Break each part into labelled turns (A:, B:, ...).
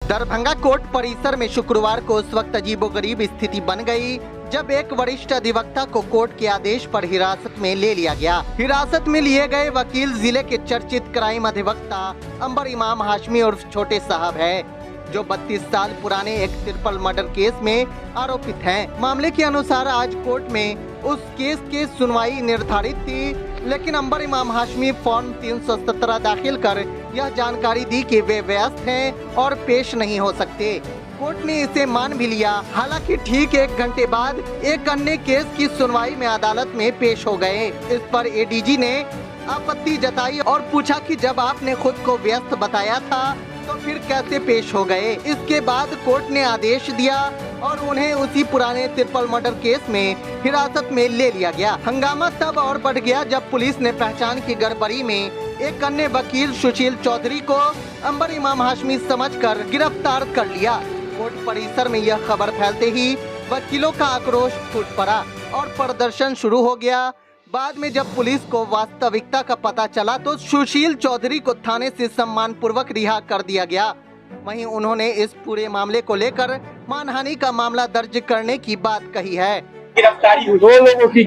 A: Darbhanga court परिसर में शुक्रवार को उस वक्त अजीबोगरीब स्थिति बन गई जब एक वरिष्ठ अधिवक्ता को कोर्ट के आदेश पर हिरासत में ले लिया गया। हिरासत में लिए गए वकील जिले के चर्चित क्राइम अधिवक्ता अंबर इमाम हाशमी उर्फ छोटे साहब है, जो 32 साल पुराने एक ट्रिपल मर्डर केस में आरोपित हैं। मामले के अनुसार आज कोर्ट में उस केस की सुनवाई निर्धारित थी, लेकिन अंबर इमाम हाशमी फॉर्म 317 दाखिल कर यह जानकारी दी कि वे व्यस्त हैं और पेश नहीं हो सकते। कोर्ट ने इसे मान भी लिया। हालांकि ठीक 1 घंटे बाद एक अन्य केस की सुनवाई में अदालत में पेश हो गए। इस पर एडीजी ने आपत्ति जताई और पूछा कि जब आपने खुद को व्यस्त बताया था तो फिर कैसे पेश हो गए। इसके बाद कोर्ट ने आदेश दिया और उन्हें उसी पुराने ट्रिपल मर्डर केस में हिरासत में ले लिया गया। हंगामा तब और बढ़ गया जब पुलिस ने पहचान की गड़बड़ी में एक अन्य वकील सुशील चौधरी को अंबर इमाम हाशमी समझकर गिरफ्तार कर लिया। कोर्ट परिसर में यह खबर फैलते ही वकीलों का आक्रोश फूट पड़ा और प्रदर्शन शुरू हो गया। बाद में जब पुलिस को वास्तविकता का पता चला तो सुशील चौधरी को थाने से सम्मान पूर्वक रिहा कर दिया गया। वहीं उन्होंने इस पूरे मामले को लेकर मानहानि का मामला दर्ज करने की बात कही है।
B: गिरफ्तारी 2 लोगों की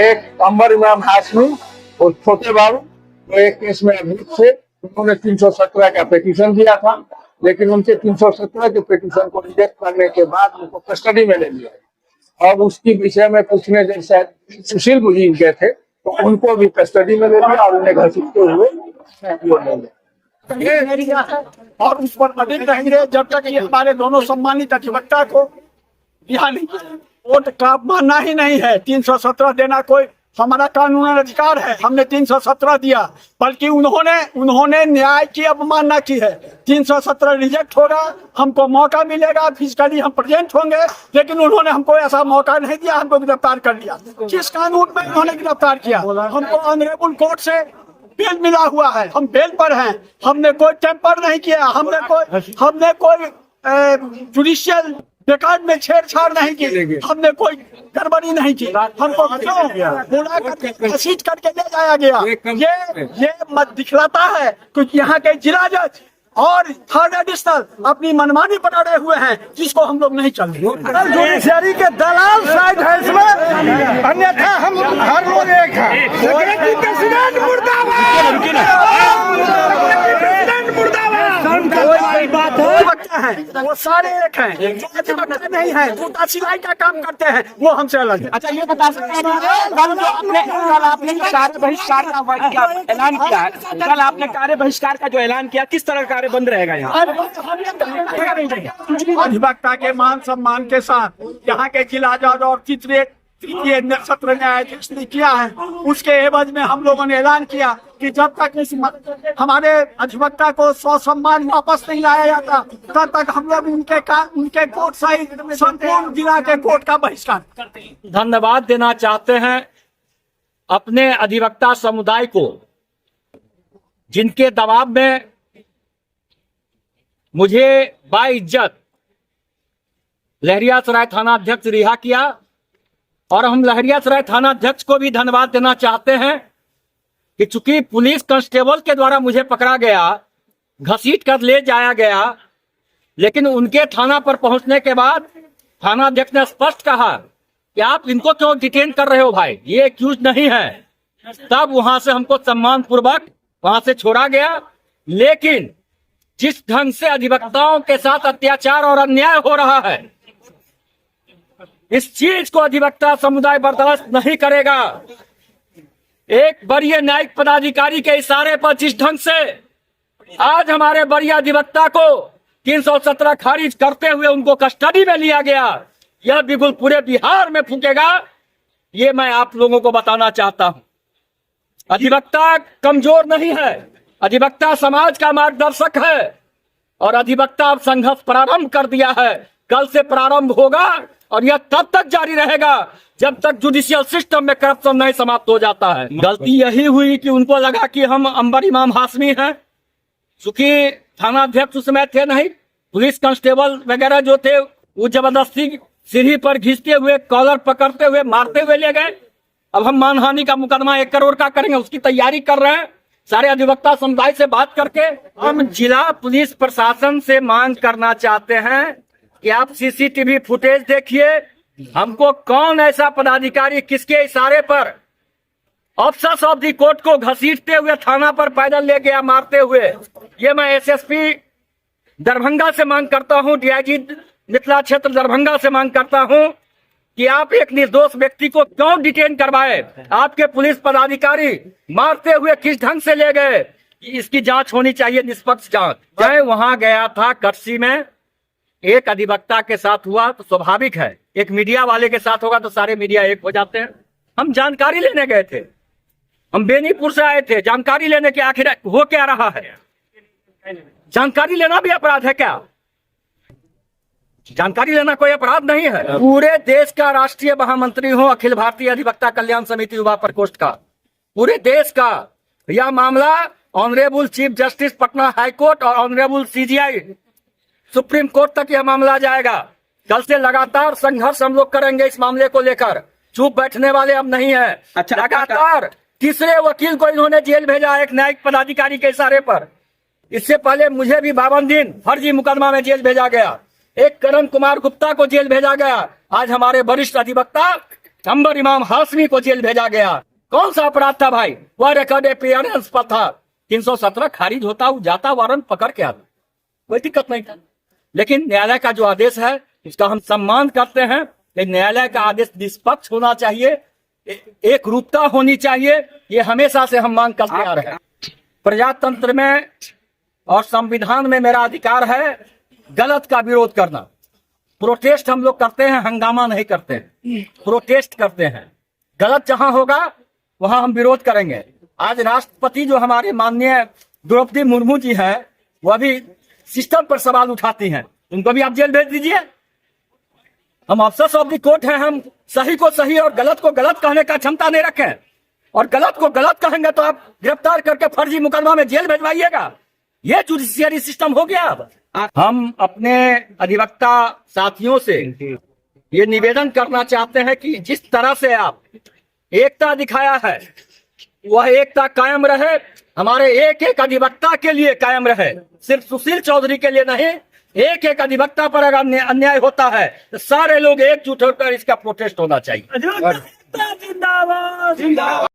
B: एक अंबर इमाम हाशमी और छोटे बाबू तो एक केस में अभियुक्त थे। उन्होंने 317 का पिटीशन दिया था, लेकिन उनके 317 के पिटीशन को रिजेक्ट करने के बाद उनको कस्टडी में ले लिया। अब उसकी विषय में पूछने जब शायद सुशील जी गए थे तो उनको भी कस्टडी में ले लिया और उन्हें घसीटते हुए ले लिया
C: और उस पर अडिग रहेंगे जब तक ये हमारे दोनों सम्मानित अधिवक्ता को रिहा नहीं किया। कोर्ट का मानना ही नहीं है 317 देना कोई हमारा कानूनी अधिकार है। हमने 317 दिया, बल्कि उन्होंने न्याय की अवमानना की है। 317 रिजेक्ट होगा, हमको मौका मिलेगा, फिजिकली हम प्रेजेंट होंगे, लेकिन उन्होंने हमको ऐसा मौका नहीं दिया, हमको गिरफ्तार कर लिया। किस कानून में उन्होंने गिरफ्तार किया? हमको ऑनरेबल कोर्ट से बेल मिला हुआ है, हम बेल पर हैं। हमने कोई टेम्पर नहीं किया, हमने कोई जुडिशियल रिकॉर्ड में छेड़छाड़ नहीं की, हमने कोई गड़बड़ी नहीं की। हमको क्यों बुला करके घसीट करके ले जाया गया? ये मत दिखलाता है कि यहाँ के जिला जज और थर्ड एडिशनल अपनी मनमानी बना रहे हुए हैं, जिसको हम लोग नहीं चल रहे। जुडिशरी के दलाल शायद है इसमें, अन्यथा हम हर लोग एक हैं। प्रेसिडेंट मुर्दाबाद, बात है वो सारे एक हैं, जो अधिवक्ता नहीं है, जो सिलाई का काम करते हैं, वो हमसे अलग है।
D: अच्छा, ये बता सकते हैं कल आपने जो कार्य बहिष्कार का ऐलान किया है, कल आपने कार्य बहिष्कार का जो ऐलान किया, किस तरह का कार्य बंद रहेगा यहाँ?
C: अधिवक्ता के मान सम्मान के साथ यहाँ के जिला जज और तृतीय सत्र न्यायाधीश ने किया है, उसके एवज में हम लोगों ने ऐलान किया कि जब तक हमारे अधिवक्ता को स्वसम्मान वापस नहीं लाया जाता, तब तक हम लोग उनके कोर्ट सहित संपूर्ण जिला के कोर्ट का बहिष्कार करते हैं।
E: धन्यवाद देना चाहते हैं अपने अधिवक्ता समुदाय को, जिनके दबाव में मुझे बाइज्जत लहरियासराय थाना अध्यक्ष रिहा किया। और हम लहरियासराय थाना अध्यक्ष को भी धन्यवाद देना चाहते हैं कि चूंकि पुलिस कांस्टेबल के द्वारा मुझे पकड़ा गया, घसीट कर ले जाया गया, लेकिन उनके थाना पर पहुंचने के बाद थाना अध्यक्ष ने स्पष्ट कहा कि आप इनको क्यों डिटेन कर रहे हो भाई, ये एक्यूज नहीं है। तब वहां से हमको सम्मान पूर्वक वहां से छोड़ा गया। लेकिन जिस ढंग से अधिवक्ताओं के साथ अत्याचार और अन्याय हो रहा है, इस चीज को अधिवक्ता समुदाय बर्दाश्त नहीं करेगा। एक वरीय न्यायिक पदाधिकारी के इशारे पर जिस ढंग से आज हमारे वरीय अधिवक्ता को 317 खारिज करते हुए उनको कस्टडी में लिया गया, यह बिल्कुल पूरे बिहार में फूकेगा, ये मैं आप लोगों को बताना चाहता हूं। अधिवक्ता कमजोर नहीं है, अधिवक्ता समाज का मार्गदर्शक है और अधिवक्ता अब संघर्ष प्रारंभ कर दिया है। कल से प्रारंभ होगा और यह तब तक जारी रहेगा जब तक जुडिशियल सिस्टम में करप्शन नहीं समाप्त हो जाता है। गलती यही हुई कि उनको लगा कि हम अंबर इमाम हाशमी हैं, चूंकि थाना अध्यक्ष उसमें थे नहीं, पुलिस कांस्टेबल वगैरह जो थे वो जबरदस्ती सीढ़ी पर घिसते हुए कॉलर पकड़ते हुए मारते हुए ले गए। अब हम मानहानि का मुकदमा 1 करोड़ का करेंगे, उसकी तैयारी कर रहे हैं। सारे अधिवक्ता समुदाय से बात करके हम जिला पुलिस प्रशासन से मांग करना चाहते हैं कि आप सीसीटीवी फुटेज देखिए, हमको कौन ऐसा पदाधिकारी किसके इशारे पर ऑफिसर्स ऑफ द कोर्ट को घसीटते हुए थाना पर पैदल ले गया मारते हुए। ये मैं एसएसपी दरभंगा से मांग करता हूं, डीआईजी मिथिला क्षेत्र दरभंगा से मांग करता हूं कि आप एक निर्दोष व्यक्ति को क्यों डिटेन करवाए। आपके पुलिस पदाधिकारी मारते हुए किस ढंग से ले गए, इसकी जांच होनी चाहिए, निष्पक्ष जांच। मैं वहां गया था कटसी में, एक अधिवक्ता के साथ हुआ तो स्वाभाविक है, एक मीडिया वाले के साथ होगा तो सारे मीडिया एक हो जाते हैं। हम जानकारी लेने गए थे, हम बेनीपुर से आए थे जानकारी लेने के, आखिर हो क्या रहा है। जानकारी लेना भी अपराध है क्या? जानकारी लेना कोई अपराध नहीं है। पूरे देश का राष्ट्रीय महामंत्री हूं अखिल भारतीय अधिवक्ता कल्याण समिति युवा प्रकोष्ठ का, पूरे देश का। यह मामला honourable chief justice Patna high court और ऑनरेबल सीजीआई सुप्रीम कोर्ट तक यह मामला जाएगा। कल से लगातार संघर्ष हम लोग करेंगे इस मामले को लेकर, चुप बैठने वाले हम नहीं है।
D: अच्छा,
E: लगातार तीसरे वकील को इन्होंने जेल भेजा एक न्यायिक पदाधिकारी के इशारे पर। इससे पहले मुझे भी 52 दिन फर्जी मुकदमा में जेल भेजा गया, एक करण कुमार गुप्ता को जेल भेजा गया, आज हमारे वरिष्ठ अधिवक्ता अंबर इमाम हाशमी को जेल भेजा गया। कौन सा अपराध था भाई? वह रिकॉर्ड अपीयरेंस पर था, 317 खारिज होता, जाता, वारंट पकड़ के आता, कोई दिक्कत नहीं था। लेकिन न्यायालय का जो आदेश है उसका हम सम्मान करते हैं, लेकिन न्यायालय का आदेश निष्पक्ष होना चाहिए, एक रूपता होनी चाहिए, ये हमेशा से हम मांग करते आ रहे हैं। प्रजातंत्र में और संविधान में मेरा अधिकार है गलत का विरोध करना। प्रोटेस्ट हम लोग करते हैं, हंगामा नहीं करते हैं, प्रोटेस्ट करते हैं। गलत जहां होगा वहां हम विरोध करेंगे। आज राष्ट्रपति जो हमारे माननीय द्रौपदी मुर्मू जी हैं, वह भी सिस्टम पर सवाल उठाती हैं, उनको भी आप जेल भेज दीजिए। हम ऑफिसर्स ऑफ द कोर्ट हैं, हम सही को सही और गलत को गलत कहने का क्षमता नहीं रखें, और गलत को गलत कहेंगे तो आप गिरफ्तार करके फर्जी मुकदमा में जेल भेजवाइएगा। ये जुडिशियरी सिस्टम हो गया। अब हम अपने अधिवक्ता साथियों से ये निवेदन करना चाहते हैं कि जिस तरह से आप एकता दिखाया है वह एकता कायम रहे, हमारे एक एक अधिवक्ता के लिए कायम रहे, सिर्फ सुशील चौधरी के लिए नहीं। एक एक अधिवक्ता पर अगर अन्याय होता है तो सारे लोग एकजुट होकर इसका प्रोटेस्ट होना चाहिए।
C: जिंदाबाद।